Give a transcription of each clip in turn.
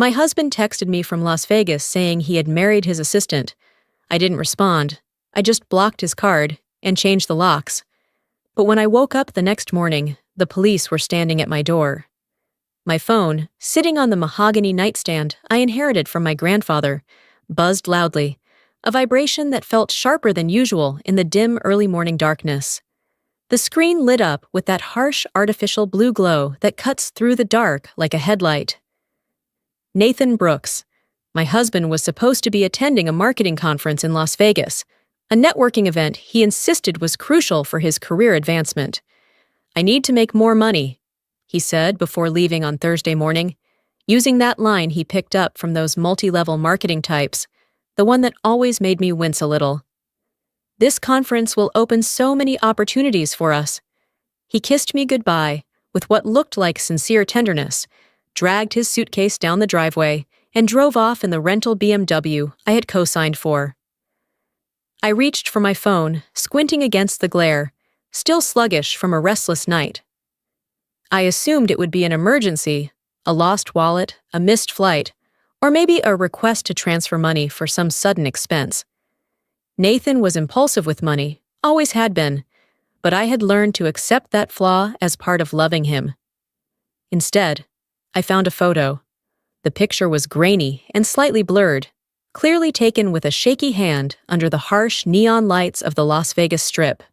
My husband texted me from Las Vegas saying he had married his assistant. I didn't respond. I just blocked his card and changed the locks. But when I woke up the next morning, the police were standing at my door. My phone, sitting on the mahogany nightstand I inherited from my grandfather, buzzed loudly, a vibration that felt sharper than usual in the dim early morning darkness. The screen lit up with that harsh artificial blue glow that cuts through the dark like a headlight. Nathan Brooks. My husband was supposed to be attending a marketing conference in Las Vegas, a networking event he insisted was crucial for his career advancement. "I need to make more money," he said before leaving on Thursday morning, using that line he picked up from those multi-level marketing types, the one that always made me wince a little. "This conference will open so many opportunities for us." He kissed me goodbye with what looked like sincere tenderness, dragged his suitcase down the driveway, and drove off in the rental BMW I had co-signed for. I reached for my phone, squinting against the glare, still sluggish from a restless night. I assumed it would be an emergency, a lost wallet, a missed flight, or maybe a request to transfer money for some sudden expense. Nathan was impulsive with money, always had been, but I had learned to accept that flaw as part of loving him. Instead, I found a photo. The picture was grainy and slightly blurred, clearly taken with a shaky hand under the harsh neon lights of the Las Vegas Strip.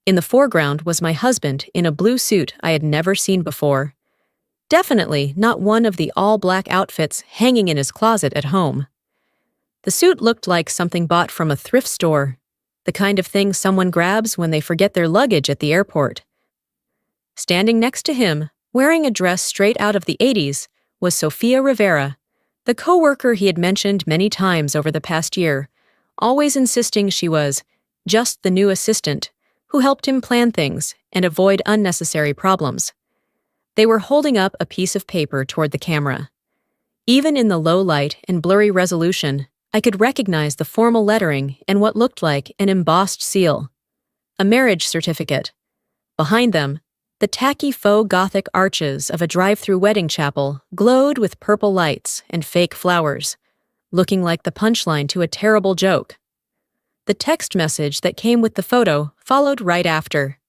In the foreground was my husband in a blue suit I had never seen before. Definitely not one of the all-black outfits hanging in his closet at home. The suit looked like something bought from a thrift store, the kind of thing someone grabs when they forget their luggage at the airport. Standing next to him, wearing a dress straight out of the 80s, was Sofia Rivera, the coworker he had mentioned many times over the past year, always insisting she was just the new assistant who helped him plan things and avoid unnecessary problems. They were holding up a piece of paper toward the camera. Even in the low light and blurry resolution, I could recognize the formal lettering and what looked like an embossed seal. A marriage certificate. Behind them, the tacky faux Gothic arches of a drive-through wedding chapel glowed with purple lights and fake flowers, looking like the punchline to a terrible joke. The text message that came with the photo followed right after.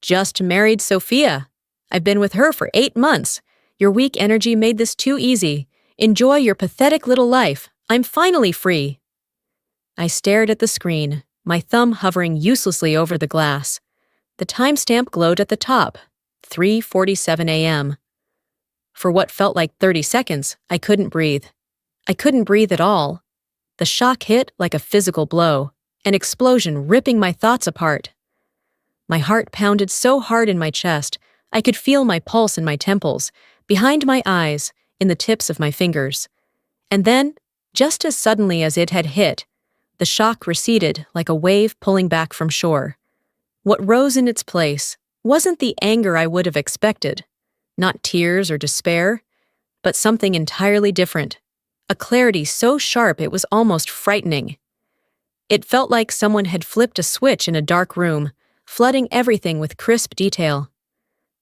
"Just married Sophia. I've been with her for 8 months. Your weak energy made this too easy. Enjoy your pathetic little life. I'm finally free." I stared at the screen, my thumb hovering uselessly over the glass. The timestamp glowed at the top, 3:47 a.m. For what felt like 30 seconds, I couldn't breathe. I couldn't breathe at all. The shock hit like a physical blow, an explosion ripping my thoughts apart. My heart pounded so hard in my chest, I could feel my pulse in my temples, behind my eyes, in the tips of my fingers. And then, just as suddenly as it had hit, the shock receded like a wave pulling back from shore. What rose in its place wasn't the anger I would have expected, not tears or despair, but something entirely different, a clarity so sharp it was almost frightening. It felt like someone had flipped a switch in a dark room, flooding everything with crisp detail.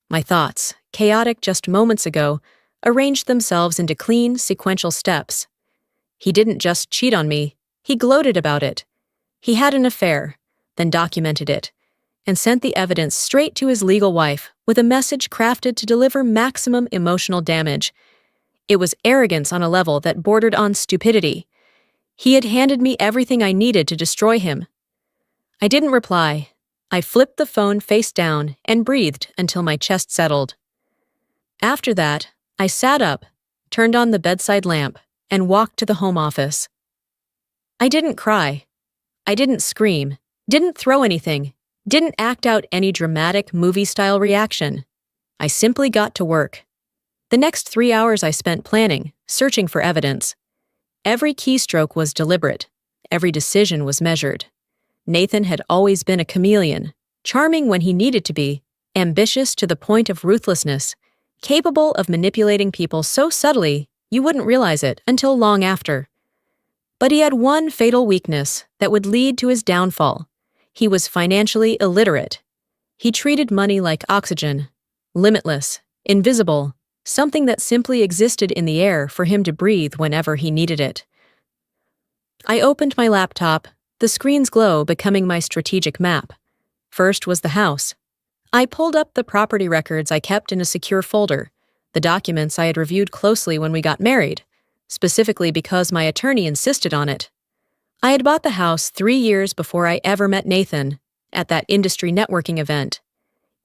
My thoughts, chaotic just moments ago, arranged themselves into clean, sequential steps. He didn't just cheat on me, he gloated about it. He had an affair, then documented it, and sent the evidence straight to his legal wife with a message crafted to deliver maximum emotional damage. It was arrogance on a level that bordered on stupidity. He had handed me everything I needed to destroy him. I didn't reply. I flipped the phone face down and breathed until my chest settled. After that, I sat up, turned on the bedside lamp, and walked to the home office. I didn't cry. I didn't scream, didn't throw anything, didn't act out any dramatic movie-style reaction. I simply got to work. The next 3 hours I spent planning, searching for evidence. Every keystroke was deliberate. Every decision was measured. Nathan had always been a chameleon, charming when he needed to be, ambitious to the point of ruthlessness, capable of manipulating people so subtly you wouldn't realize it until long after. But he had one fatal weakness that would lead to his downfall. He was financially illiterate. He treated money like oxygen, limitless, invisible, something that simply existed in the air for him to breathe whenever he needed it. I opened my laptop, the screen's glow becoming my strategic map. First was the house. I pulled up the property records I kept in a secure folder, the documents I had reviewed closely when we got married, specifically because my attorney insisted on it. I had bought the house 3 years before I ever met Nathan, at that industry networking event.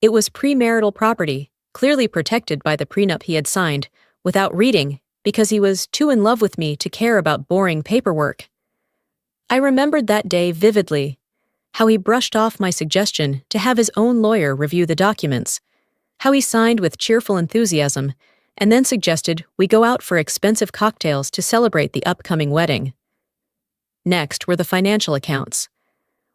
It was premarital property, clearly protected by the prenup he had signed, without reading, because he was too in love with me to care about boring paperwork. I remembered that day vividly, how he brushed off my suggestion to have his own lawyer review the documents, how he signed with cheerful enthusiasm, and then suggested we go out for expensive cocktails to celebrate the upcoming wedding. Next were the financial accounts.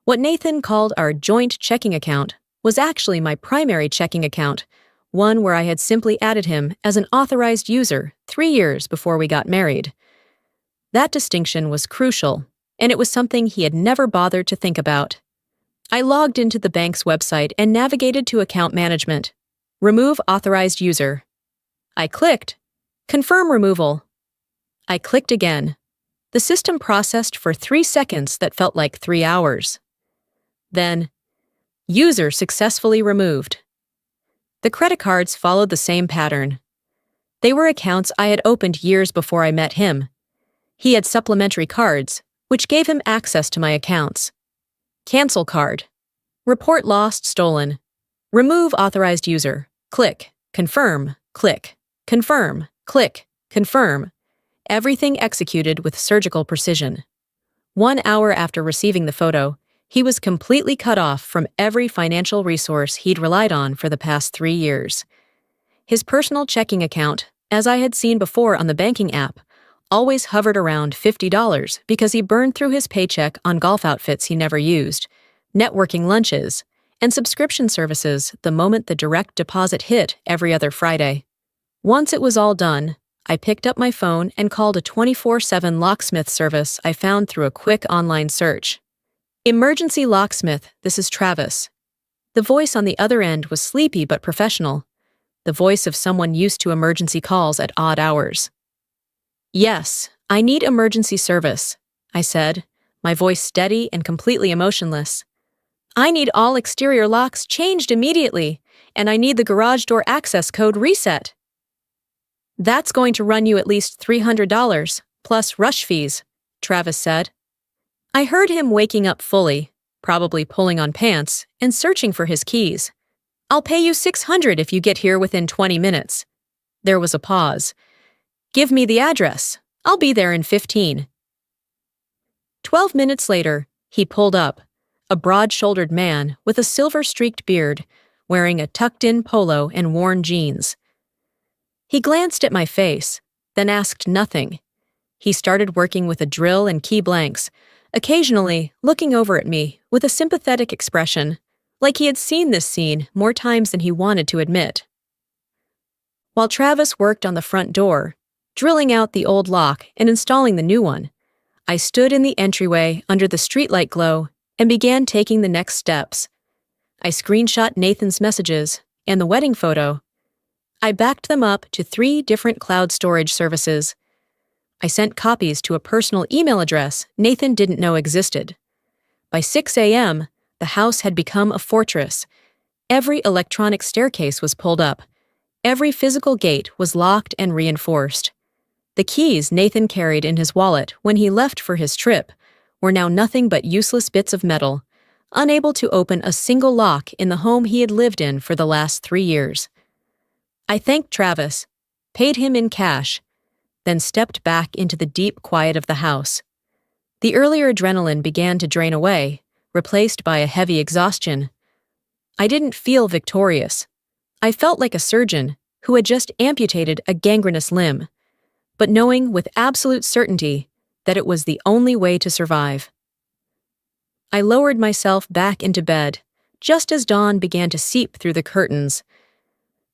What Nathan called our joint checking account was actually my primary checking account, one where I had simply added him as an authorized user 3 years before we got married. That distinction was crucial, and it was something he had never bothered to think about. I logged into the bank's website and navigated to account management. Remove authorized user. I clicked. Confirm removal. I clicked again. The system processed for 3 seconds that felt like 3 hours. Then, user successfully removed. The credit cards followed the same pattern. They were accounts I had opened years before I met him. He had supplementary cards, which gave him access to my accounts. Cancel card. Report lost, stolen. Remove authorized user. Click. Confirm. Click. Confirm. Click. Confirm. Everything executed with surgical precision. 1 hour after receiving the photo, he was completely cut off from every financial resource he'd relied on for the past 3 years. His personal checking account, as I had seen before on the banking app, always hovered around $50 because he burned through his paycheck on golf outfits he never used, networking lunches, and subscription services the moment the direct deposit hit every other Friday. Once it was all done, I picked up my phone and called a 24/7 locksmith service I found through a quick online search. Emergency locksmith, this is Travis. The voice on the other end was sleepy but professional, the voice of someone used to emergency calls at odd hours. Yes, I need emergency service, I said, my voice steady and completely emotionless. I need all exterior locks changed immediately, and I need the garage door access code reset. That's going to run you at least $300, plus rush fees, Travis said. I heard him waking up fully, probably pulling on pants, and searching for his keys. I'll pay you $600 if you get here within 20 minutes. There was a pause. Give me the address. I'll be there in 15. 12 minutes later, he pulled up, a broad-shouldered man with a silver-streaked beard, wearing a tucked-in polo and worn jeans. He glanced at my face, then asked nothing. He started working with a drill and key blanks, occasionally looking over at me with a sympathetic expression, like he had seen this scene more times than he wanted to admit. While Travis worked on the front door, drilling out the old lock and installing the new one, I stood in the entryway under the streetlight glow and began taking the next steps. I screenshot Nathan's messages and the wedding photo. I backed them up to 3 different cloud storage services. I sent copies to a personal email address Nathan didn't know existed. By 6 a.m., the house had become a fortress. Every electronic staircase was pulled up. Every physical gate was locked and reinforced. The keys Nathan carried in his wallet when he left for his trip were now nothing but useless bits of metal, unable to open a single lock in the home he had lived in for the last 3 years. I thanked Travis, paid him in cash, then stepped back into the deep quiet of the house. The earlier adrenaline began to drain away, replaced by a heavy exhaustion. I didn't feel victorious. I felt like a surgeon who had just amputated a gangrenous limb, but knowing with absolute certainty that it was the only way to survive. I lowered myself back into bed, just as dawn began to seep through the curtains.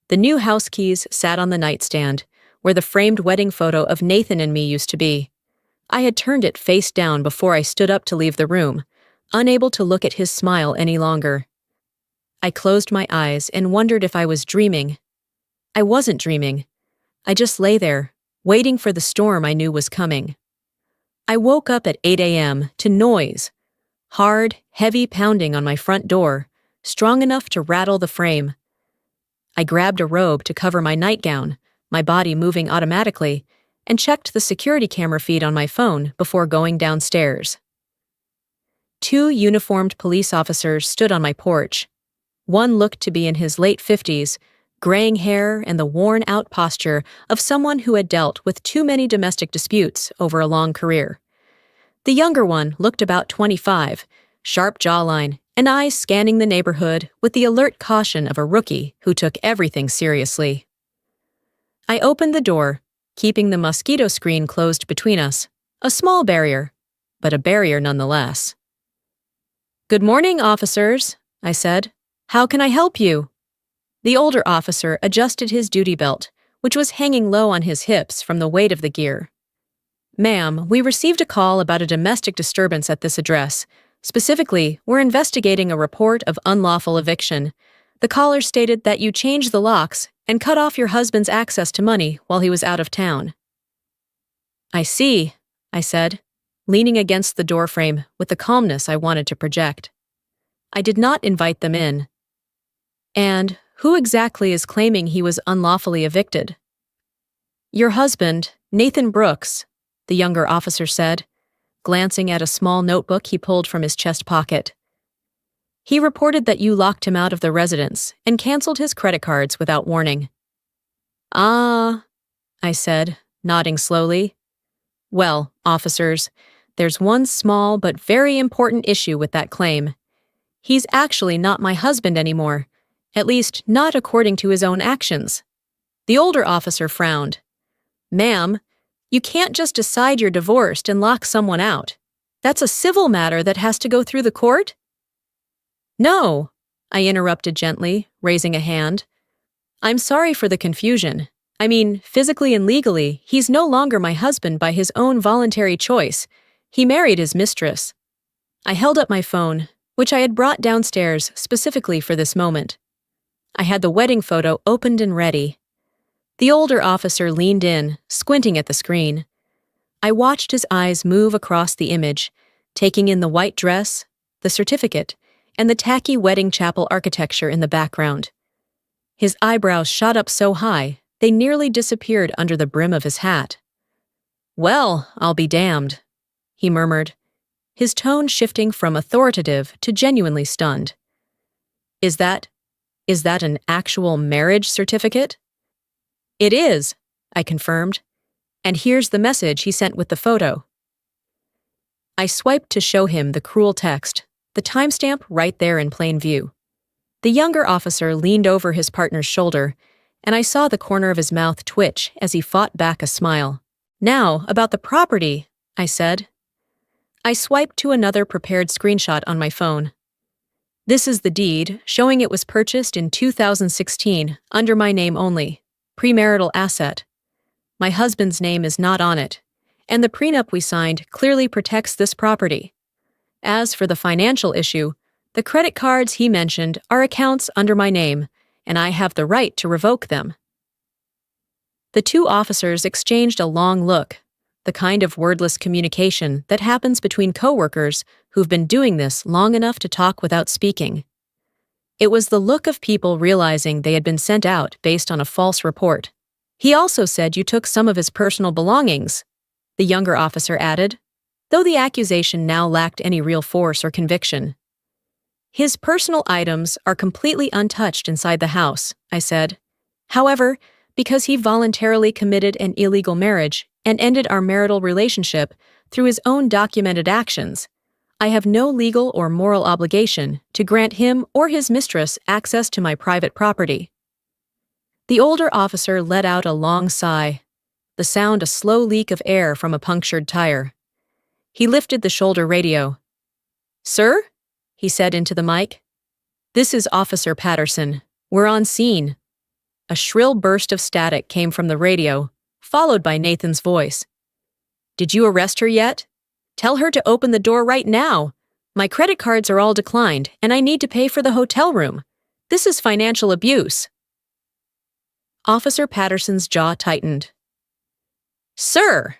The new house keys sat on the nightstand, where the framed wedding photo of Nathan and me used to be. I had turned it face down before I stood up to leave the room, unable to look at his smile any longer. I closed my eyes and wondered if I was dreaming. I wasn't dreaming. I just lay there, waiting for the storm I knew was coming. I woke up at 8 a.m. to noise. Hard, heavy pounding on my front door, strong enough to rattle the frame. I grabbed a robe to cover my nightgown, my body moving automatically, and checked the security camera feed on my phone before going downstairs. 2 uniformed police officers stood on my porch. One looked to be in his late 50s, graying hair and the worn-out posture of someone who had dealt with too many domestic disputes over a long career. The younger one looked about 25, sharp jawline, and eyes scanning the neighborhood with the alert caution of a rookie who took everything seriously. I opened the door, keeping the mosquito screen closed between us, a small barrier, but a barrier nonetheless. "Good morning, officers," I said. "How can I help you?" The older officer adjusted his duty belt, which was hanging low on his hips from the weight of the gear. "Ma'am, we received a call about a domestic disturbance at this address. Specifically, we're investigating a report of unlawful eviction. The caller stated that you changed the locks and cut off your husband's access to money while he was out of town." "I see," I said, leaning against the doorframe with the calmness I wanted to project. I did not invite them in. "And who exactly is claiming he was unlawfully evicted?" "Your husband, Nathan Brooks," the younger officer said, glancing at a small notebook he pulled from his chest pocket. "He reported that you locked him out of the residence and canceled his credit cards without warning." "Ah," I said, nodding slowly. "Well, officers, there's one small but very important issue with that claim. He's actually not my husband anymore, at least not according to his own actions." The older officer frowned. "Ma'am, you can't just decide you're divorced and lock someone out. That's a civil matter that has to go through the court?" "No," I interrupted gently, raising a hand. "I'm sorry for the confusion. I mean, physically and legally, he's no longer my husband by his own voluntary choice. He married his mistress." I held up my phone, which I had brought downstairs specifically for this moment. I had the wedding photo opened and ready. The older officer leaned in, squinting at the screen. I watched his eyes move across the image, taking in the white dress, the certificate, and the tacky wedding chapel architecture in the background. His eyebrows shot up so high, they nearly disappeared under the brim of his hat. "Well, I'll be damned," he murmured, his tone shifting from authoritative to genuinely stunned. Is that an actual marriage certificate?" "It is," I confirmed. "And here's the message he sent with the photo." I swiped to show him the cruel text, the timestamp right there in plain view. The younger officer leaned over his partner's shoulder, and I saw the corner of his mouth twitch as he fought back a smile. "Now, about the property," I said. I swiped to another prepared screenshot on my phone. "This is the deed, showing it was purchased in 2016, under my name only. Premarital asset. My husband's name is not on it, and the prenup we signed clearly protects this property. As for the financial issue, the credit cards he mentioned are accounts under my name, and I have the right to revoke them." The 2 officers exchanged a long look, the kind of wordless communication that happens between coworkers who've been doing this long enough to talk without speaking. It was the look of people realizing they had been sent out based on a false report. "He also said you took some of his personal belongings," the younger officer added, though the accusation now lacked any real force or conviction. "His personal items are completely untouched inside the house," I said. "However, because he voluntarily committed an illegal marriage and ended our marital relationship through his own documented actions, I have no legal or moral obligation to grant him or his mistress access to my private property." The older officer let out a long sigh, the sound a slow leak of air from a punctured tire. He lifted the shoulder radio. "Sir?" he said into the mic. "This is Officer Patterson. We're on scene." A shrill burst of static came from the radio, followed by Nathan's voice. "Did you arrest her yet? Tell her to open the door right now. My credit cards are all declined, and I need to pay for the hotel room. This is financial abuse." Officer Patterson's jaw tightened. "Sir,"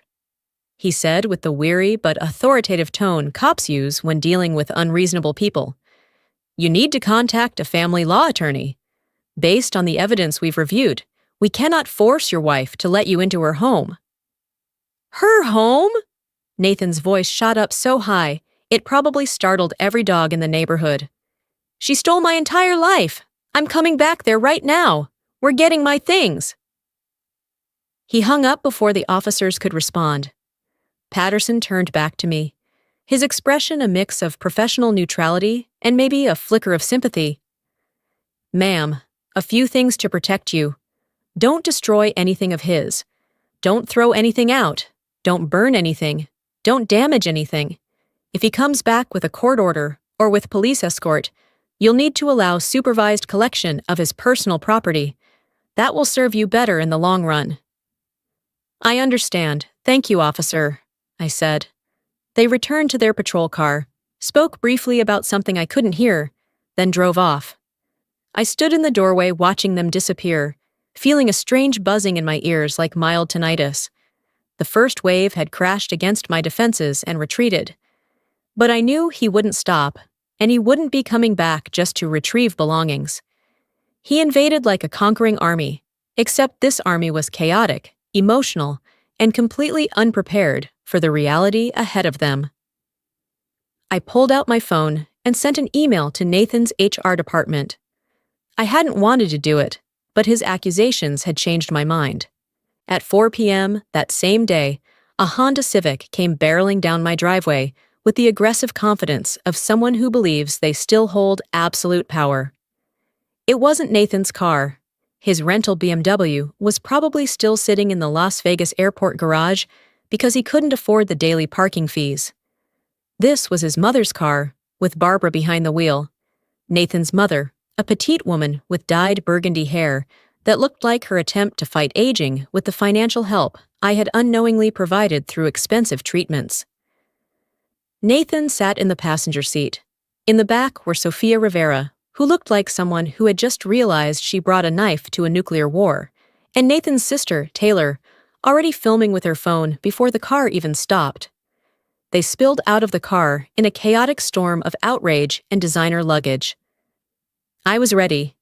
he said with the weary but authoritative tone cops use when dealing with unreasonable people, "you need to contact a family law attorney. Based on the evidence we've reviewed, we cannot force your wife to let you into her home." "Her home?" Nathan's voice shot up so high, it probably startled every dog in the neighborhood. "She stole my entire life. I'm coming back there right now. We're getting my things." He hung up before the officers could respond. Patterson turned back to me, his expression a mix of professional neutrality and maybe a flicker of sympathy. "Ma'am, a few things to protect you. Don't destroy anything of his. Don't throw anything out. Don't burn anything. Don't damage anything. If he comes back with a court order or with police escort, you'll need to allow supervised collection of his personal property. That will serve you better in the long run." "I understand. Thank you, officer," I said. They returned to their patrol car, spoke briefly about something I couldn't hear, then drove off. I stood in the doorway watching them disappear, feeling a strange buzzing in my ears like mild tinnitus. The first wave had crashed against my defenses and retreated. But I knew he wouldn't stop, and he wouldn't be coming back just to retrieve belongings. He invaded like a conquering army, except this army was chaotic, emotional, and completely unprepared for the reality ahead of them. I pulled out my phone and sent an email to Nathan's HR department. I hadn't wanted to do it, but his accusations had changed my mind. At 4 p.m. that same day, a Honda Civic came barreling down my driveway with the aggressive confidence of someone who believes they still hold absolute power. It wasn't Nathan's car. His rental BMW was probably still sitting in the Las Vegas airport garage because he couldn't afford the daily parking fees. This was his mother's car, with Barbara behind the wheel. Nathan's mother, a petite woman with dyed burgundy hair that looked like her attempt to fight aging with the financial help I had unknowingly provided through expensive treatments. Nathan sat in the passenger seat. In the back were Sofia Rivera, who looked like someone who had just realized she brought a knife to a nuclear war, and Nathan's sister, Taylor, already filming with her phone before the car even stopped. They spilled out of the car in a chaotic storm of outrage and designer luggage. I was ready.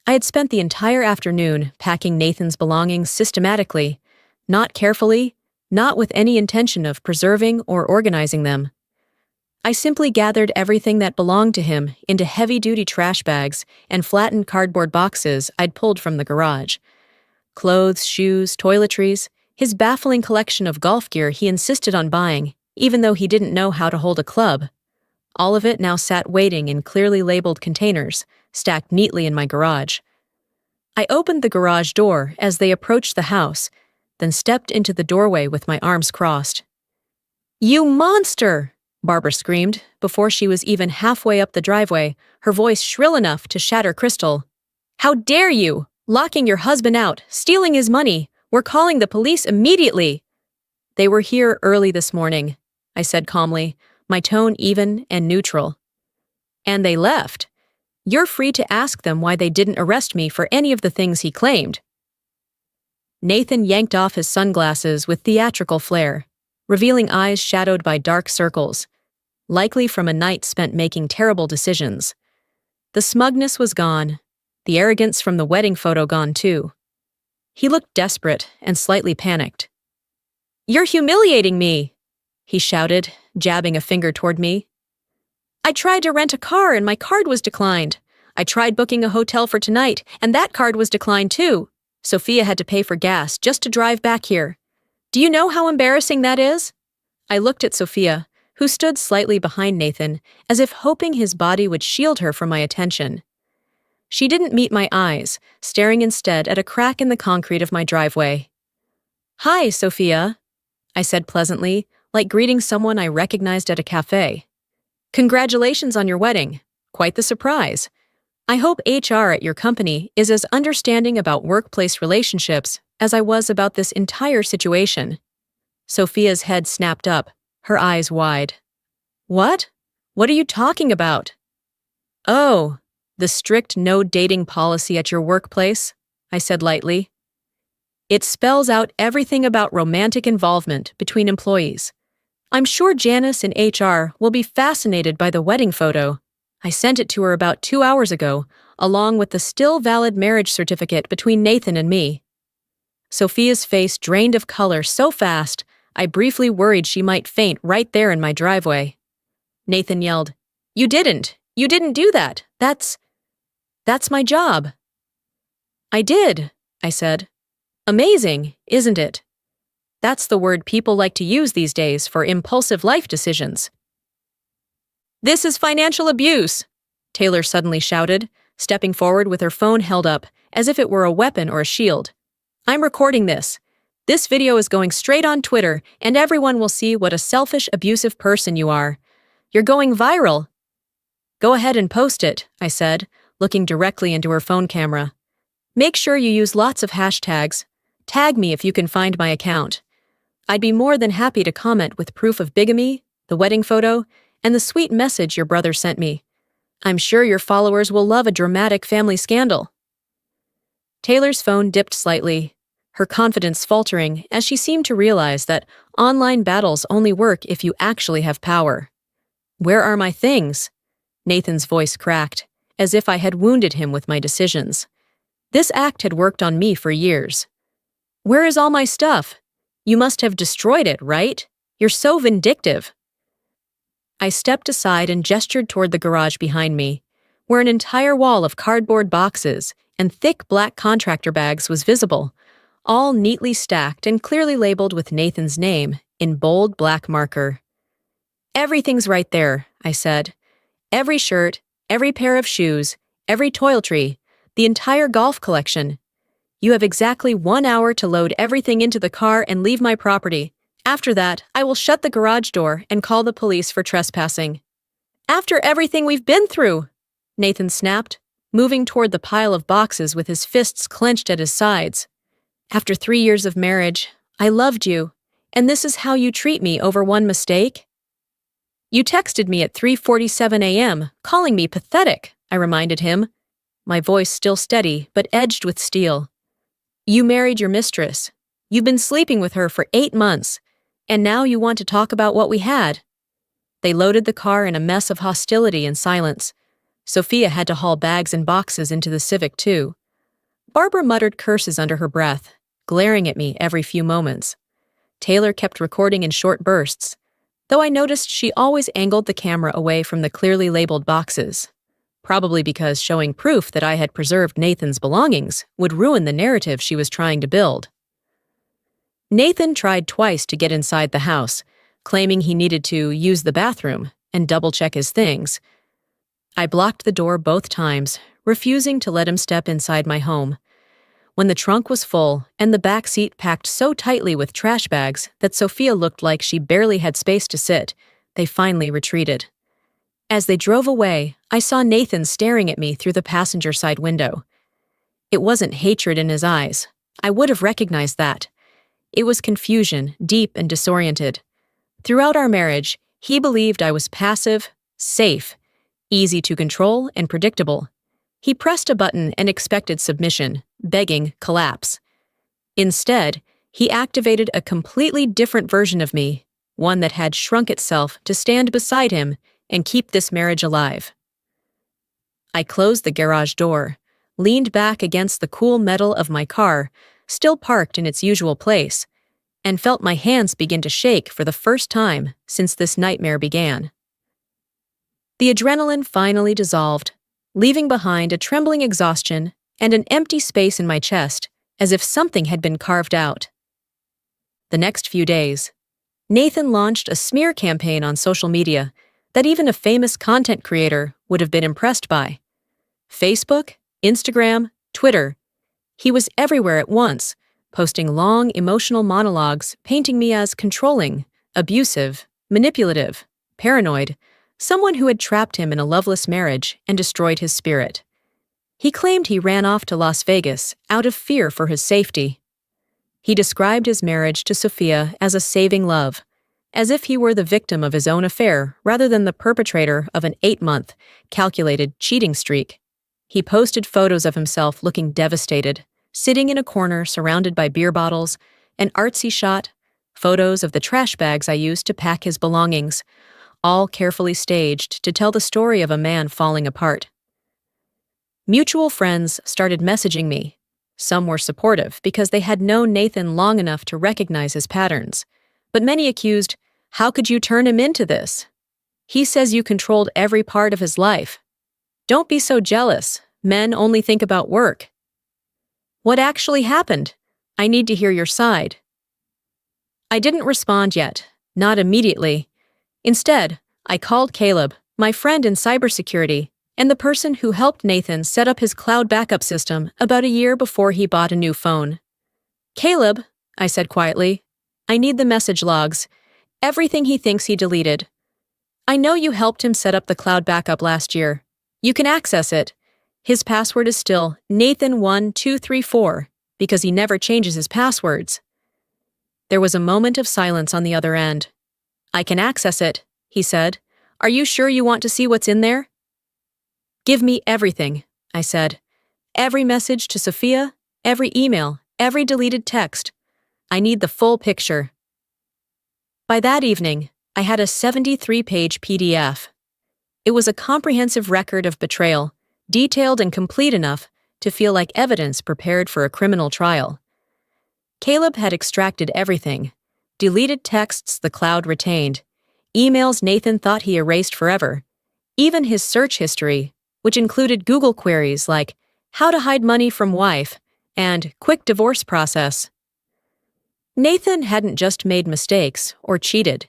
I had spent the entire afternoon packing Nathan's belongings systematically, not carefully, not with any intention of preserving or organizing them. I simply gathered everything that belonged to him into heavy-duty trash bags and flattened cardboard boxes I'd pulled from the garage. Clothes, shoes, toiletries, his baffling collection of golf gear he insisted on buying, even though he didn't know how to hold a club. All of it now sat waiting in clearly labeled containers, stacked neatly in my garage. I opened the garage door as they approached the house, then stepped into the doorway with my arms crossed. "You monster!" Barbara screamed, before she was even halfway up the driveway, her voice shrill enough to shatter crystal. "How dare you! Locking your husband out, stealing his money! We're calling the police immediately!" "They were here early this morning," I said calmly, my tone even and neutral. "And they left. You're free to ask them why they didn't arrest me for any of the things he claimed." Nathan yanked off his sunglasses with theatrical flair, revealing eyes shadowed by dark circles, likely from a night spent making terrible decisions. The smugness was gone, the arrogance from the wedding photo gone too. He looked desperate and slightly panicked. "You're humiliating me!" he shouted, jabbing a finger toward me. "I tried to rent a car and my card was declined. I tried booking a hotel for tonight and that card was declined too. Sophia had to pay for gas just to drive back here. Do you know how embarrassing that is?" I looked at Sophia, who stood slightly behind Nathan, as if hoping his body would shield her from my attention. She didn't meet my eyes, staring instead at a crack in the concrete of my driveway. "Hi, Sophia," I said pleasantly, like greeting someone I recognized at a cafe. "Congratulations on your wedding. Quite the surprise. I hope HR at your company is as understanding about workplace relationships as I was about this entire situation." Sophia's head snapped up, her eyes wide. "What? What are you talking about?" "Oh, the strict no dating policy at your workplace," I said lightly. It spells out everything about romantic involvement between employees. I'm sure Janice in HR will be fascinated by the wedding photo. I sent it to her about 2 hours ago, along with the still valid marriage certificate between Nathan and me. Sophia's face drained of color so fast, I briefly worried she might faint right there in my driveway. Nathan yelled, You didn't do that. That's my job." "I did," I said. "Amazing, isn't it? That's the word people like to use these days for impulsive life decisions." "This is financial abuse," Taylor suddenly shouted, stepping forward with her phone held up as if it were a weapon or a shield. "I'm recording this. This video is going straight on Twitter, and everyone will see what a selfish, abusive person you are. You're going viral." "Go ahead and post it," I said, looking directly into her phone camera. "Make sure you use lots of hashtags. Tag me if you can find my account. I'd be more than happy to comment with proof of bigamy, the wedding photo, and the sweet message your brother sent me. I'm sure your followers will love a dramatic family scandal." Taylor's phone dipped slightly, her confidence faltering as she seemed to realize that online battles only work if you actually have power. "Where are my things?" Nathan's voice cracked, as if I had wounded him with my decisions. This act had worked on me for years. "Where is all my stuff? You must have destroyed it, right? You're so vindictive." I stepped aside and gestured toward the garage behind me, where an entire wall of cardboard boxes and thick black contractor bags was visible, all neatly stacked and clearly labeled with Nathan's name in bold black marker. "Everything's right there," I said. "Every shirt, every pair of shoes, every toiletry, the entire golf collection. You have exactly 1 hour to load everything into the car and leave my property. After that, I will shut the garage door and call the police for trespassing." "After everything we've been through," Nathan snapped, moving toward the pile of boxes with his fists clenched at his sides. "After 3 years of marriage, I loved you, and this is how you treat me over one mistake?" "You texted me at 3:47 a.m., calling me pathetic," I reminded him, my voice still steady but edged with steel. "You married your mistress. You've been sleeping with her for 8 months, and now you want to talk about what we had." They loaded the car in a mess of hostility and silence. Sophia had to haul bags and boxes into the Civic, too. Barbara muttered curses under her breath, glaring at me every few moments. Taylor kept recording in short bursts, though I noticed she always angled the camera away from the clearly labeled boxes, probably because showing proof that I had preserved Nathan's belongings would ruin the narrative she was trying to build. Nathan tried twice to get inside the house, claiming he needed to use the bathroom and double-check his things. I blocked the door both times, refusing to let him step inside my home. When the trunk was full and the back seat packed so tightly with trash bags that Sophia looked like she barely had space to sit, they finally retreated. As they drove away, I saw Nathan staring at me through the passenger side window. It wasn't hatred in his eyes. I would have recognized that. It was confusion, deep and disoriented. Throughout our marriage, he believed I was passive, safe, easy to control, and predictable. He pressed a button and expected submission, begging collapse. Instead, he activated a completely different version of me, one that had shrunk itself to stand beside him and keep this marriage alive. I closed the garage door, leaned back against the cool metal of my car, still parked in its usual place, and felt my hands begin to shake for the first time since this nightmare began. The adrenaline finally dissolved, leaving behind a trembling exhaustion and an empty space in my chest, as if something had been carved out. The next few days, Nathan launched a smear campaign on social media that even a famous content creator would have been impressed by. Facebook, Instagram, Twitter. He was everywhere at once, posting long, emotional monologues painting me as controlling, abusive, manipulative, paranoid, someone who had trapped him in a loveless marriage and destroyed his spirit. He claimed he ran off to Las Vegas out of fear for his safety. He described his marriage to Sophia as a saving love, as if he were the victim of his own affair rather than the perpetrator of an 8-month, calculated cheating streak. He posted photos of himself looking devastated, sitting in a corner surrounded by beer bottles, an artsy shot, photos of the trash bags I used to pack his belongings, all carefully staged to tell the story of a man falling apart. Mutual friends started messaging me. Some were supportive because they had known Nathan long enough to recognize his patterns, but many accused, "How could you turn him into this? He says you controlled every part of his life. Don't be so jealous. Men only think about work." What actually happened? I need to hear your side. I didn't respond yet, not immediately. Instead, I called Caleb, my friend in cybersecurity, and the person who helped Nathan set up his cloud backup system about a year before he bought a new phone. "Caleb," I said quietly, "I need the message logs. Everything he thinks he deleted. I know you helped him set up the cloud backup last year. You can access it. His password is still Nathan1234 because he never changes his passwords." There was a moment of silence on the other end. "I can access it," he said. "Are you sure you want to see what's in there?" "Give me everything," I said. "Every message to Sophia, every email, every deleted text. I need the full picture." By that evening, I had a 73-page PDF. It was a comprehensive record of betrayal, detailed and complete enough to feel like evidence prepared for a criminal trial. Caleb had extracted everything: deleted texts the cloud retained, emails Nathan thought he erased forever, even his search history, which included Google queries like "how to hide money from wife" and "quick divorce process." Nathan hadn't just made mistakes or cheated.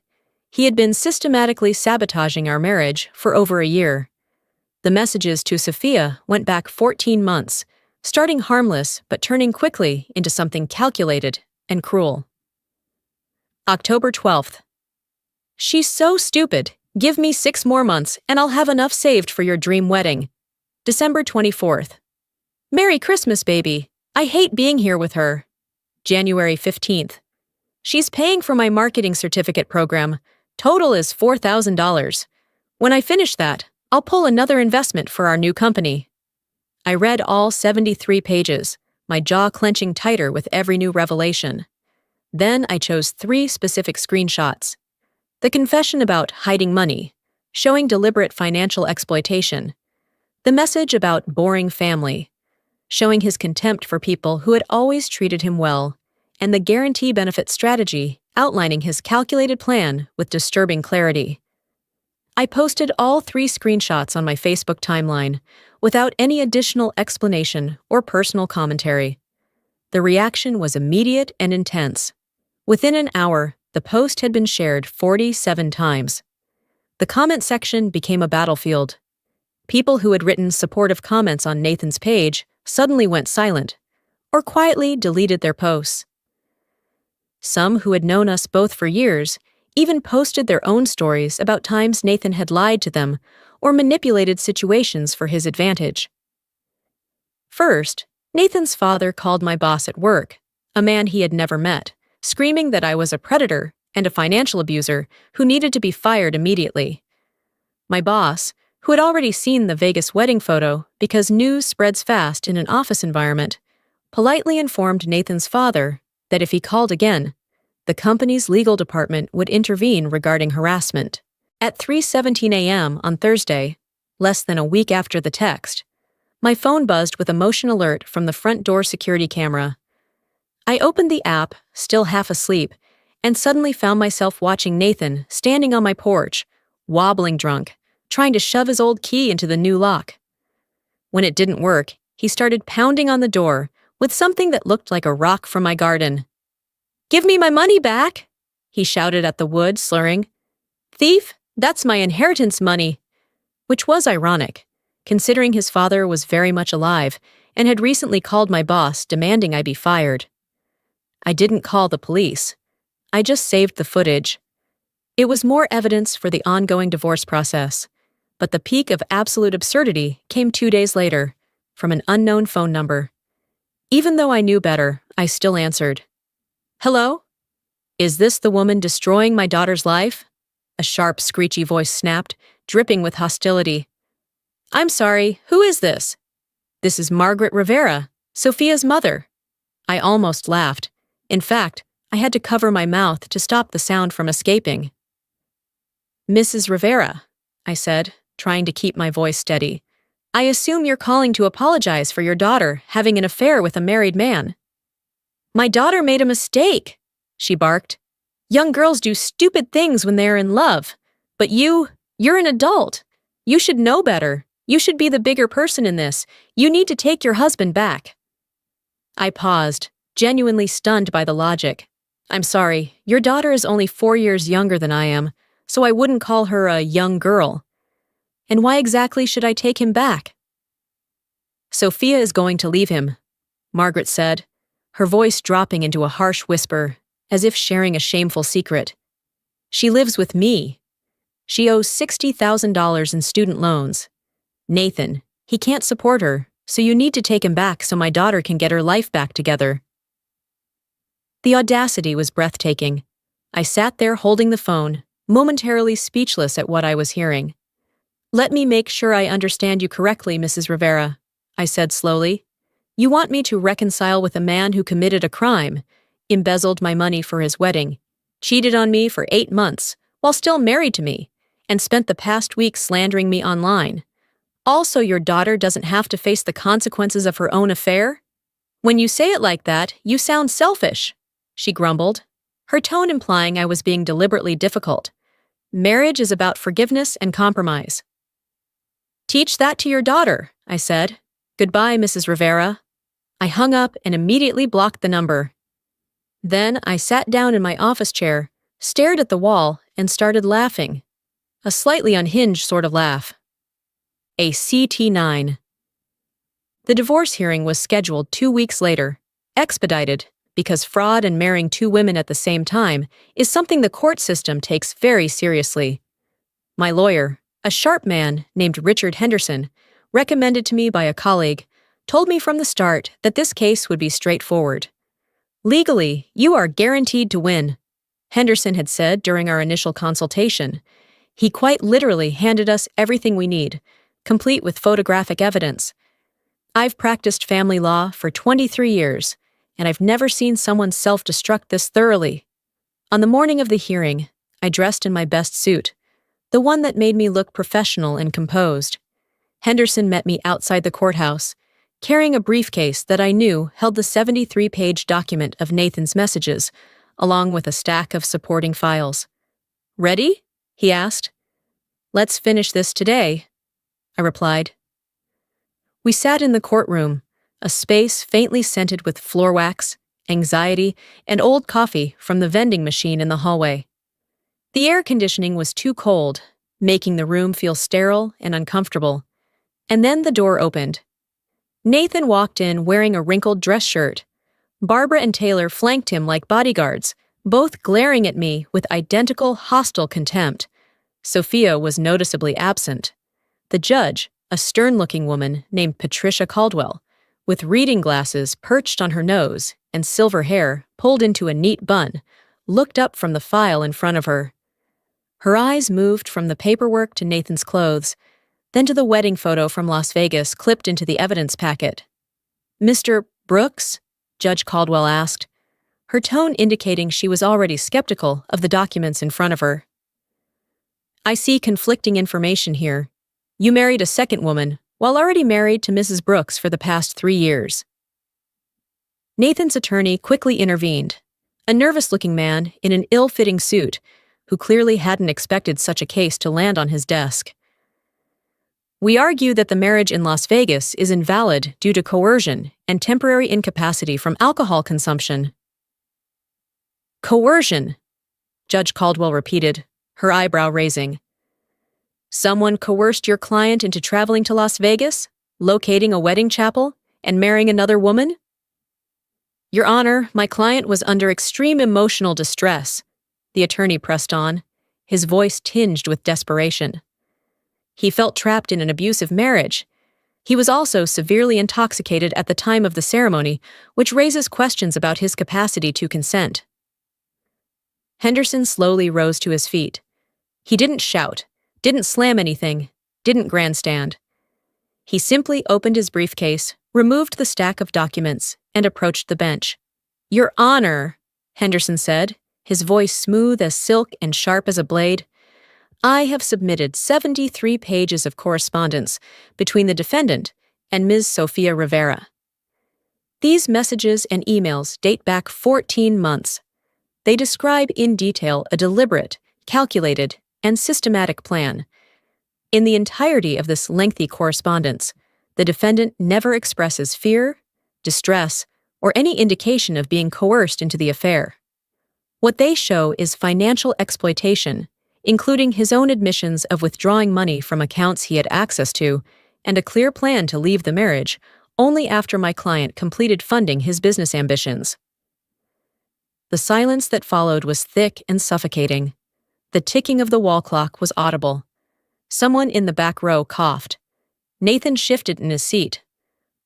He had been systematically sabotaging our marriage for over a year. The messages to Sophia went back 14 months, starting harmless but turning quickly into something calculated and cruel. October 12th. "She's so stupid. Give me 6 more months and I'll have enough saved for your dream wedding." December 24th. "Merry Christmas, baby. I hate being here with her." January 15th. "She's paying for my marketing certificate program. Total is $4,000. When I finish that, I'll pull another investment for our new company." I read all 73 pages, my jaw clenching tighter with every new revelation. Then I chose 3 specific screenshots. The confession about hiding money, showing deliberate financial exploitation. The message about boring family, showing his contempt for people who had always treated him well, and the guarantee benefit strategy outlining his calculated plan with disturbing clarity. I posted all 3 screenshots on my Facebook timeline, without any additional explanation or personal commentary. The reaction was immediate and intense. Within an hour, the post had been shared 47 times. The comment section became a battlefield. People who had written supportive comments on Nathan's page suddenly went silent, or quietly deleted their posts. Some who had known us both for years even posted their own stories about times Nathan had lied to them or manipulated situations for his advantage. First, Nathan's father called my boss at work, a man he had never met, screaming that I was a predator and a financial abuser who needed to be fired immediately. My boss, who had already seen the Vegas wedding photo because news spreads fast in an office environment, politely informed Nathan's father that if he called again, the company's legal department would intervene regarding harassment. At 3:17 a.m. on Thursday, less than a week after the text, my phone buzzed with a motion alert from the front door security camera. I opened the app, still half asleep, and suddenly found myself watching Nathan standing on my porch, wobbling drunk, trying to shove his old key into the new lock. When it didn't work, he started pounding on the door with something that looked like a rock from my garden. "Give me my money back!" he shouted at the wood, slurring. "Thief, that's my inheritance money." Which was ironic, considering his father was very much alive and had recently called my boss demanding I be fired. I didn't call the police. I just saved the footage. It was more evidence for the ongoing divorce process, but the peak of absolute absurdity came 2 days later, from an unknown phone number. Even though I knew better, I still answered. "Hello? Is this the woman destroying my daughter's life?" A sharp, screechy voice snapped, dripping with hostility. "I'm sorry, who is this?" "This is Margaret Rivera, Sophia's mother," I almost laughed. In fact, I had to cover my mouth to stop the sound from escaping. "Mrs. Rivera," I said, trying to keep my voice steady, "I assume you're calling to apologize for your daughter having an affair with a married man." "My daughter made a mistake," she barked. "Young girls do stupid things when they are in love. But you're an adult. You should know better. You should be the bigger person in this. You need to take your husband back." I paused, genuinely stunned by the logic. "I'm sorry, your daughter is only 4 years younger than I am, so I wouldn't call her a young girl. And why exactly should I take him back?" "Sophia is going to leave him," Margaret said, her voice dropping into a harsh whisper, as if sharing a shameful secret. "She lives with me. She owes $60,000 in student loans. Nathan, he can't support her, so you need to take him back so my daughter can get her life back together." The audacity was breathtaking. I sat there holding the phone, momentarily speechless at what I was hearing. "Let me make sure I understand you correctly, Mrs. Rivera," I said slowly. "You want me to reconcile with a man who committed a crime, embezzled my money for his wedding, cheated on me for 8 months, while still married to me, and spent the past week slandering me online. Also, your daughter doesn't have to face the consequences of her own affair? When you say it like that, you sound selfish," she grumbled, her tone implying I was being deliberately difficult. "Marriage is about forgiveness and compromise." "Teach that to your daughter," I said. "Goodbye, Mrs. Rivera." I hung up and immediately blocked the number. Then I sat down in my office chair, stared at the wall, and started laughing. A slightly unhinged sort of laugh. A CT9. The divorce hearing was scheduled 2 weeks later, expedited, because fraud and marrying 2 women at the same time is something the court system takes very seriously. My lawyer, a sharp man named Richard Henderson, recommended to me by a colleague, told me from the start that this case would be straightforward. "Legally, you are guaranteed to win," Henderson had said during our initial consultation. He quite literally handed us everything we need, complete with photographic evidence. I've practiced family law for 23 years, and I've never seen someone self-destruct this thoroughly. On the morning of the hearing, I dressed in my best suit, the one that made me look professional and composed. Henderson met me outside the courthouse, carrying a briefcase that I knew held the 73-page document of Nathan's messages, along with a stack of supporting files. "Ready?" he asked. "Let's finish this today," I replied. We sat in the courtroom, a space faintly scented with floor wax, anxiety, and old coffee from the vending machine in the hallway. The air conditioning was too cold, making the room feel sterile and uncomfortable. And then the door opened. Nathan walked in wearing a wrinkled dress shirt. Barbara and Taylor flanked him like bodyguards, both glaring at me with identical hostile contempt. Sophia was noticeably absent. The judge, a stern-looking woman named Patricia Caldwell, with reading glasses perched on her nose and silver hair pulled into a neat bun, looked up from the file in front of her. Her eyes moved from the paperwork to Nathan's clothes, then to the wedding photo from Las Vegas clipped into the evidence packet. "Mr. Brooks?" Judge Caldwell asked, her tone indicating she was already skeptical of the documents in front of her. "I see conflicting information here. You married a second woman, while already married to Mrs. Brooks for the past 3 years." Nathan's attorney quickly intervened, a nervous-looking man in an ill-fitting suit, who clearly hadn't expected such a case to land on his desk. "We argue that the marriage in Las Vegas is invalid due to coercion and temporary incapacity from alcohol consumption." "Coercion," Judge Caldwell repeated, her eyebrow raising. "Someone coerced your client into traveling to Las Vegas, locating a wedding chapel, and marrying another woman?" "Your Honor, my client was under extreme emotional distress," the attorney pressed on, his voice tinged with desperation. "He felt trapped in an abusive marriage. He was also severely intoxicated at the time of the ceremony, which raises questions about his capacity to consent." Henderson slowly rose to his feet. He didn't shout, didn't slam anything, didn't grandstand. He simply opened his briefcase, removed the stack of documents, and approached the bench. "Your Honor," Henderson said, his voice smooth as silk and sharp as a blade, "I have submitted 73 pages of correspondence between the defendant and Ms. Sofia Rivera. These messages and emails date back 14 months. They describe in detail a deliberate, calculated, and systematic plan. In the entirety of this lengthy correspondence, the defendant never expresses fear, distress, or any indication of being coerced into the affair. What they show is financial exploitation, including his own admissions of withdrawing money from accounts he had access to, and a clear plan to leave the marriage only after my client completed funding his business ambitions." The silence that followed was thick and suffocating. The ticking of the wall clock was audible. Someone in the back row coughed. Nathan shifted in his seat.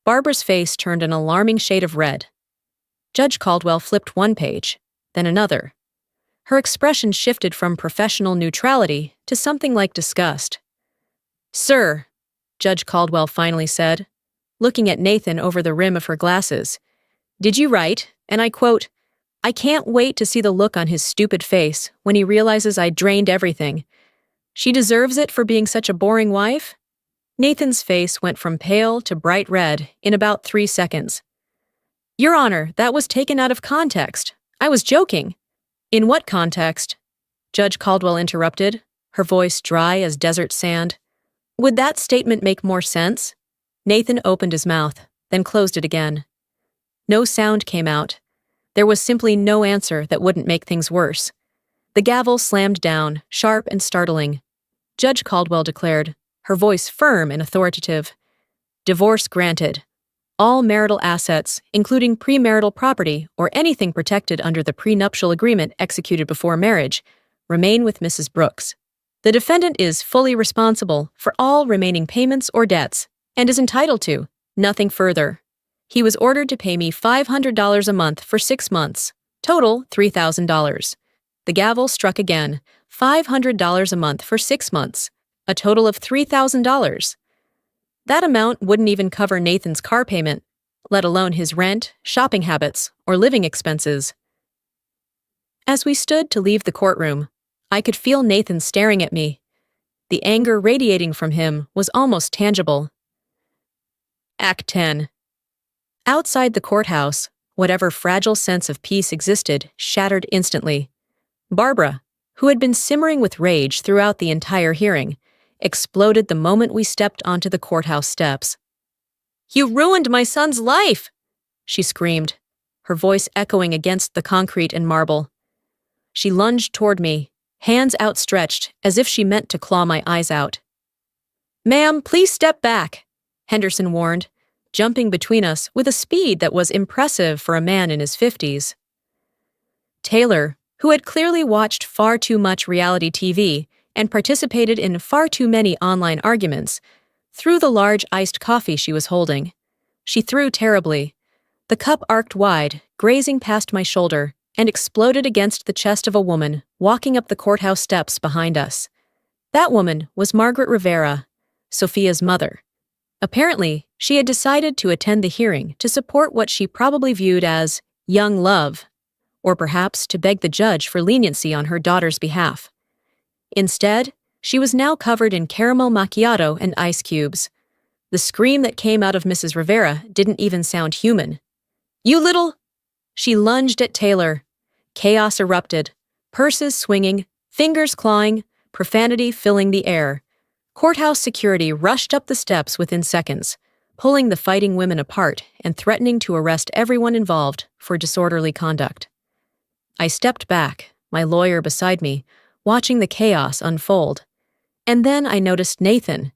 Barbara's face turned an alarming shade of red. Judge Caldwell flipped one page, then another. Her expression shifted from professional neutrality to something like disgust. "Sir," Judge Caldwell finally said, looking at Nathan over the rim of her glasses, "did you write, and I quote, 'I can't wait to see the look on his stupid face when he realizes I drained everything. She deserves it for being such a boring wife?'" Nathan's face went from pale to bright red in about 3 seconds. "Your Honor, that was taken out of context. I was joking." "In what context?" Judge Caldwell interrupted, her voice dry as desert sand. "Would that statement make more sense?" Nathan opened his mouth, then closed it again. No sound came out. There was simply no answer that wouldn't make things worse. The gavel slammed down, sharp and startling. Judge Caldwell declared, her voice firm and authoritative, "Divorce granted. All marital assets, including premarital property or anything protected under the prenuptial agreement executed before marriage, remain with Mrs. Brooks. The defendant is fully responsible for all remaining payments or debts and is entitled to nothing further. He was ordered to pay me $500 a month for 6 months, total $3,000. The gavel struck again, $500 a month for 6 months, a total of $3,000. That amount wouldn't even cover Nathan's car payment, let alone his rent, shopping habits, or living expenses. As we stood to leave the courtroom, I could feel Nathan staring at me. The anger radiating from him was almost tangible. Act 10. Outside the courthouse, whatever fragile sense of peace existed shattered instantly. Barbara, who had been simmering with rage throughout the entire hearing, exploded the moment we stepped onto the courthouse steps. "You ruined my son's life!" she screamed, her voice echoing against the concrete and marble. She lunged toward me, hands outstretched as if she meant to claw my eyes out. "Ma'am, please step back," Henderson warned, jumping between us with a speed that was impressive for a man in his 50s. Taylor, who had clearly watched far too much reality TV and participated in far too many online arguments, threw the large iced coffee she was holding. She threw terribly. The cup arced wide, grazing past my shoulder, and exploded against the chest of a woman walking up the courthouse steps behind us. That woman was Margaret Rivera, Sofia's mother. Apparently, she had decided to attend the hearing to support what she probably viewed as young love, or perhaps to beg the judge for leniency on her daughter's behalf. Instead, she was now covered in caramel macchiato and ice cubes. The scream that came out of Mrs. Rivera didn't even sound human. "You little—" She lunged at Taylor. Chaos erupted, purses swinging, fingers clawing, profanity filling the air. Courthouse security rushed up the steps within seconds, pulling the fighting women apart and threatening to arrest everyone involved for disorderly conduct. I stepped back, my lawyer beside me, watching the chaos unfold. And then I noticed Nathan.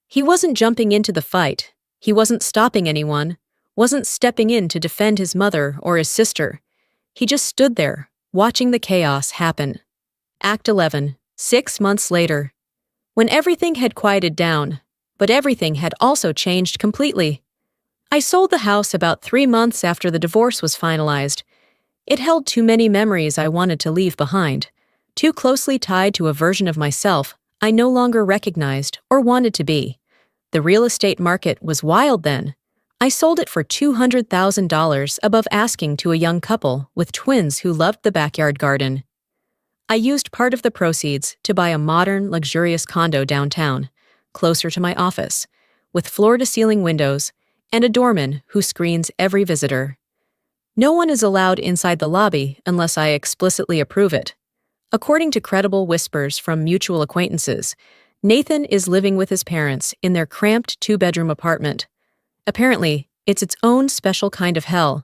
He wasn't jumping into the fight. He wasn't stopping anyone, wasn't stepping in to defend his mother or his sister. He just stood there, watching the chaos happen. Act 11, 6 months later. When everything had quieted down, but everything had also changed completely. I sold the house about 3 months after the divorce was finalized. It held too many memories I wanted to leave behind, too closely tied to a version of myself I no longer recognized or wanted to be. The real estate market was wild then. I sold it for $200,000 above asking to a young couple with twins who loved the backyard garden. I used part of the proceeds to buy a modern, luxurious condo downtown, closer to my office, with floor-to-ceiling windows and a doorman who screens every visitor. No one is allowed inside the lobby unless I explicitly approve it. According to credible whispers from mutual acquaintances, Nathan is living with his parents in their cramped two-bedroom apartment. Apparently, it's its own special kind of hell.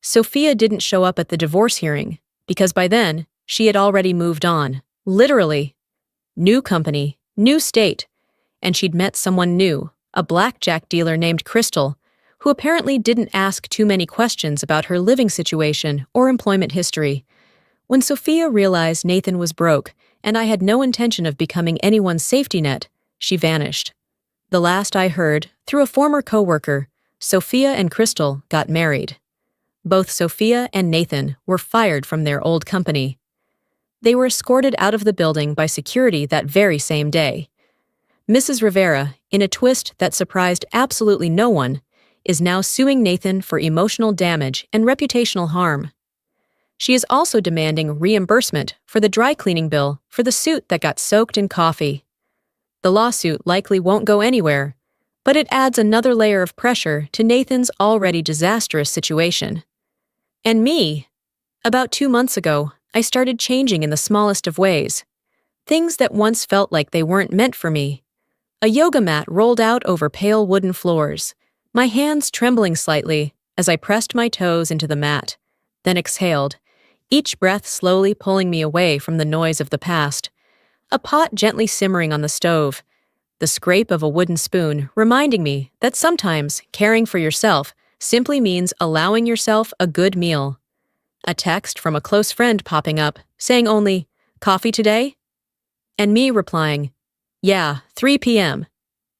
Sophia didn't show up at the divorce hearing, because by then, she had already moved on. Literally. New company, new state. And she'd met someone new, a blackjack dealer named Crystal, who apparently didn't ask too many questions about her living situation or employment history. When Sophia realized Nathan was broke and I had no intention of becoming anyone's safety net, she vanished. The last I heard, through a former coworker, Sophia and Crystal got married. Both Sophia and Nathan were fired from their old company. They were escorted out of the building by security that very same day. Mrs. Rivera, in a twist that surprised absolutely no one, is now suing Nathan for emotional damage and reputational harm. She is also demanding reimbursement for the dry cleaning bill for the suit that got soaked in coffee. The lawsuit likely won't go anywhere, but it adds another layer of pressure to Nathan's already disastrous situation. And me. About 2 months ago, I started changing in the smallest of ways. Things that once felt like they weren't meant for me. A yoga mat rolled out over pale wooden floors, my hands trembling slightly as I pressed my toes into the mat, then exhaled, each breath slowly pulling me away from the noise of the past. A pot gently simmering on the stove, the scrape of a wooden spoon reminding me that sometimes caring for yourself simply means allowing yourself a good meal. A text from a close friend popping up, saying only, "Coffee today?" And me replying, "Yeah, 3 p.m.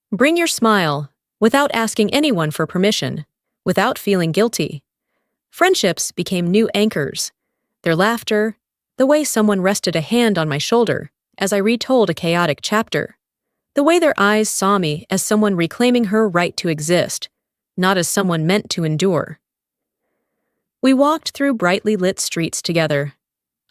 Bring your smile, without asking anyone for permission, without feeling guilty. Friendships became new anchors. Their laughter, the way someone rested a hand on my shoulder as I retold a chaotic chapter, the way their eyes saw me as someone reclaiming her right to exist, not as someone meant to endure. We walked through brightly lit streets together.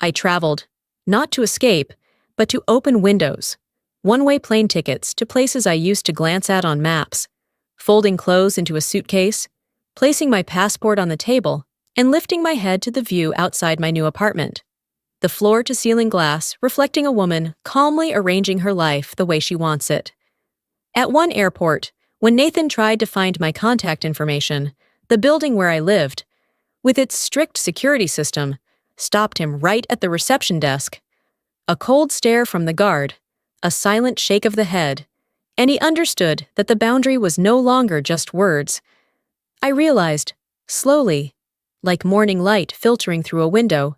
I traveled, not to escape, but to open windows, one-way plane tickets to places I used to glance at on maps, folding clothes into a suitcase, placing my passport on the table, and lifting my head to the view outside my new apartment. The floor-to-ceiling glass reflecting a woman calmly arranging her life the way she wants it. At one airport, when Nathan tried to find my contact information, the building where I lived, with its strict security system, stopped him right at the reception desk. A cold stare from the guard, a silent shake of the head, and he understood that the boundary was no longer just words. I realized, slowly, like morning light filtering through a window,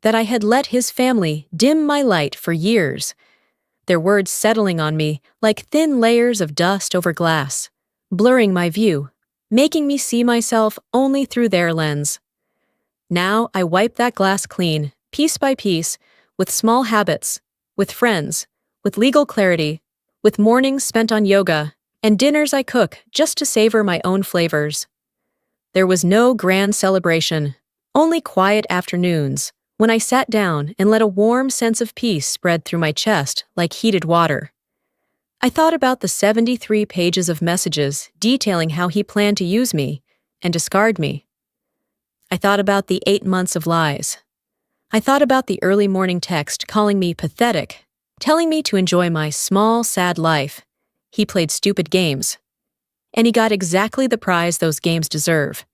that I had let his family dim my light for years, their words settling on me like thin layers of dust over glass, blurring my view, making me see myself only through their lens. Now I wipe that glass clean, piece by piece, with small habits, with friends, with legal clarity, with mornings spent on yoga, and dinners I cook just to savor my own flavors. There was no grand celebration, only quiet afternoons, when I sat down and let a warm sense of peace spread through my chest like heated water. I thought about the 73 pages of messages detailing how he planned to use me and discard me. I thought about the 8 months of lies. I thought about the early morning text calling me pathetic, telling me to enjoy my small, sad life. He played stupid games. And he got exactly the prize those games deserve.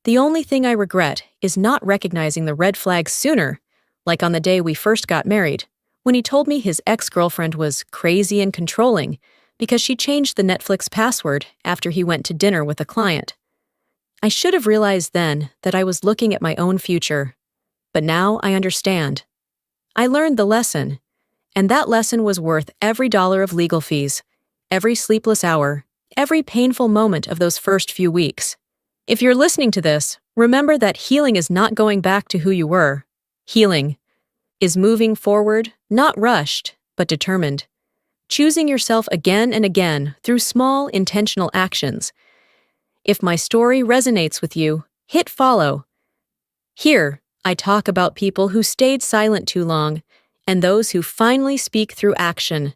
The only thing I regret is not recognizing the red flags sooner, like on the day we first got married, when he told me his ex-girlfriend was crazy and controlling because she changed the Netflix password after he went to dinner with a client. I should have realized then that I was looking at my own future, but now I understand. I learned the lesson, and that lesson was worth every dollar of legal fees, every sleepless hour, every painful moment of those first few weeks. If you're listening to this, remember that healing is not going back to who you were. Healing is moving forward, not rushed, but determined. Choosing yourself again and again through small, intentional actions. If my story resonates with you, hit follow. Here, I talk about people who stayed silent too long and those who finally speak through action.